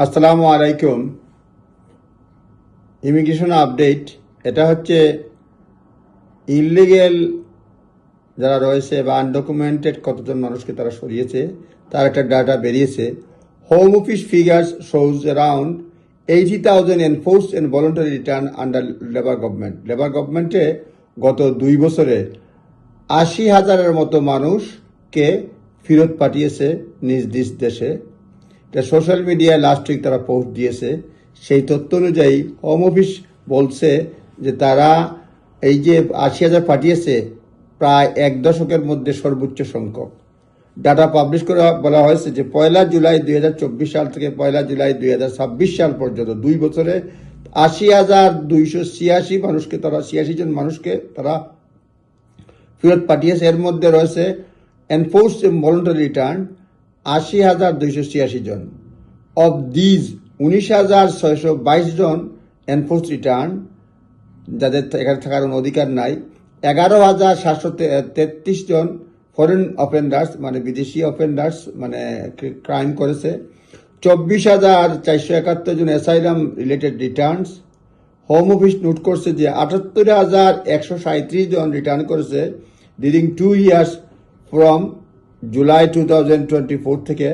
আসসালামু আলাইকুম। Immigration update. এটা হচ্ছে ইললিগেল যারা রয়েছে বা আনডকুমেন্টেড কতজন মানুষকে তারা সরিয়েছে তার একটা ডাটা বেরিয়েছে। Home office figures shows around 80,000 enforced and voluntary return under labour government. Labour গভর্নমেন্টে গত 2 বছরে 80,000-এর মতো মানুষকে ফেরত পাঠিয়েছে নিজ নিজ দেশে। এটা সোশ্যাল মিডিয়ায় লাস্ট উইক তারা পোস্ট দিয়েছে। সেই তথ্য অনুযায়ী হোম অফিস বলছে যে তারা এই যে 80,000 পাঠিয়েছে প্রায় 1 দশকের মধ্যে সর্বোচ্চ সংখ্যক। ডাটা পাবলিশ করে বলা হয়েছে যে 1 জুলাই 2024 সাল থেকে 1 জুলাই 2026 সাল পর্যন্ত 2 বছরে 80,286 মানুষকে তারা 86 জন মানুষকে তারা ফেরত পাঠিয়েছে। এর মধ্যে রয়েছে এনফোর্সড ভলান্টারি রিটার্ন 80,286 জন। অফ দিজ 19,622 জন এনফোর্স রিটার্ন, যাদের এখানে থাকার কোনো অধিকার নাই। 11,733 জন ফরেন অফেন্ডার্স মানে বিদেশি অফেন্ডার্স মানে ক্রাইম করেছে। 24,471 জন asylum related returns. Home office note করছে যে 78,137 জন রিটার্ন করেছে ডিউরিং 2 ইয়ার্স ফ্রম জুলাই 2024 থেকে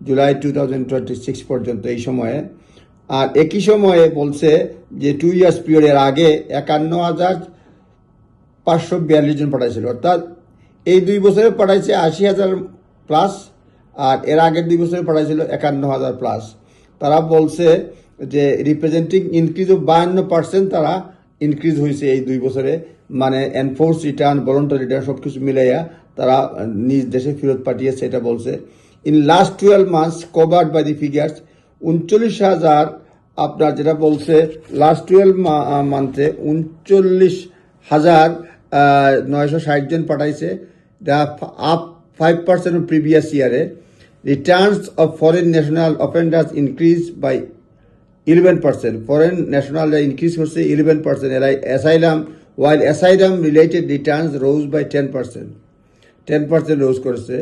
জুলাই 2026 পর্যন্ত এই সময়ে। আর একই সময়ে বলছে যে 2 ইয়ার্স পিরিয়ডের আগে 51,542 জন পাঠাইছিল। অর্থাৎ এই 2 বছরে পাঠাইছে 80,000 প্লাস, আর এর আগের 2 বছরে পাঠাইছিল 51,000 প্লাস। তারা বলছে যে রিপ্রেজেন্টিং ইনক্রিজ অফ 52% তারা ইনক্রিজ হয়েছে এই 2 বছরে, মানে এনফোর্স রিটার্ন ভলান্টারি রিটার্ন সবকিছু মিলাইয়া তারা নিজ দেশে ফেরত পাঠিয়েছে এটা বলছে। In last 12 months covered by the figures 39,000 আপনার যেটা বলছে লাস্ট 12 মান্থে 39,960 জন পাঠাইছে, আপ 5% প্রিভিয়াস ইয়ারে। Returns of foreign national offenders increase by 11%। Foreign ন্যাশনালরা ইনক্রিজ করছে 11%। এরা asylum while asylum related returns rose by 10% rose করেছে।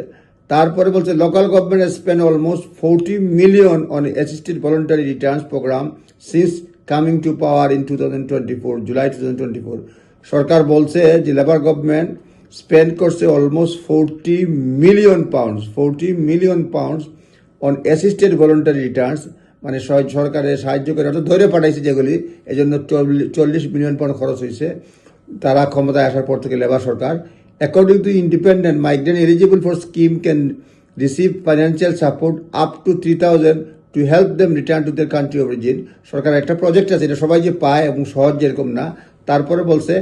তারপরে বলছে local government spend almost 40 million on assisted voluntary returns programme since coming to power in 2024 July 2024। সরকার বলছে যে labour government spend করছে almost 40 million pounds on assisted voluntary returns, মানে সরকারের সাহায্য করে অর্থাৎ ধরে পাঠাইছে যেগুলি, এই জন্য 40 মিলিয়ন পাউন্ড খরচ হয়েছে তারা ক্ষমতায় আসার পর থেকে লেবার সরকার। According to Independent, migrant eligible for scheme can receive financial support up to 3,000 to help them return to their country of origin. সরকার একটা প্রজেক্ট আছে, এটা সবাই যে পায় এবং সহজ যেরকম না। তারপরে বলছে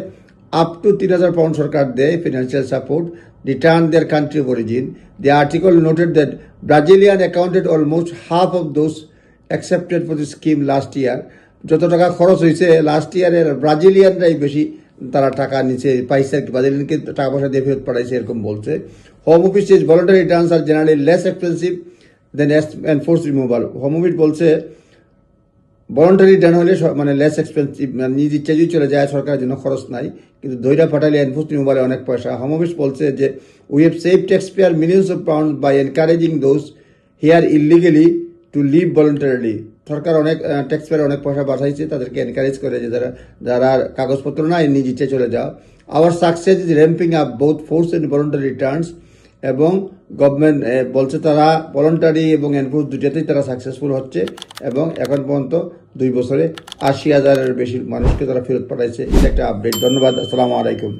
আপ টু 3,000 পাউন্ড সরকার দেয় financial support return there country of origin. The article noted that Brazilian accounted almost half of those accepted for the scheme last year. যত টাকা খরচ হয়েছে লাস্ট ইয়ারের ব্রাজিলিয়ানরাই বেশি তারা টাকা নিচে পাইছে, ব্রাজিলিয়ানকে টাকা পয়সা দিয়ে ফেরত পাঠাইছে এরকম বলছে। Home office is voluntary returns are generally less expensive than enforce removal. Home office বলছে ভলান্টারি রিটার্ন হলে মানে লেস এক্সপেন্সিভ, মানে নিজ ইচ্ছা যদি চলে যায় সরকারের জন্য খরচ নাই, কিন্তু দইরা পাঠালে এনফোর্স রিমুভালে অনেক পয়সা। হোম অফিস বলছে যে we have save taxpayer millions of pounds by encouraging those here illegally to leave voluntarily. সরকার অনেক ট্যাক্স পেয়ার অনেক পয়সা বাঁচাইছে তাদেরকে এনকারেজ করে যে যারা কাগজপত্র নাই নিজ ইচ্ছে চলে যাও। Our success is ramping up both force and voluntary returns. এবং গভর্নমেন্ট বলছে তারা ভলান্টারি এবং এনফোর্স দুটাতেই তারা সাকসেসফুল হচ্ছে এবং এখন পর্যন্ত 2 বছরে 80,000-এর বেশি মানুষকে তারা ফেরত পাঠাইছে। এটা একটা আপডেট। ধন্যবাদ। আসসালামু আলাইকুম।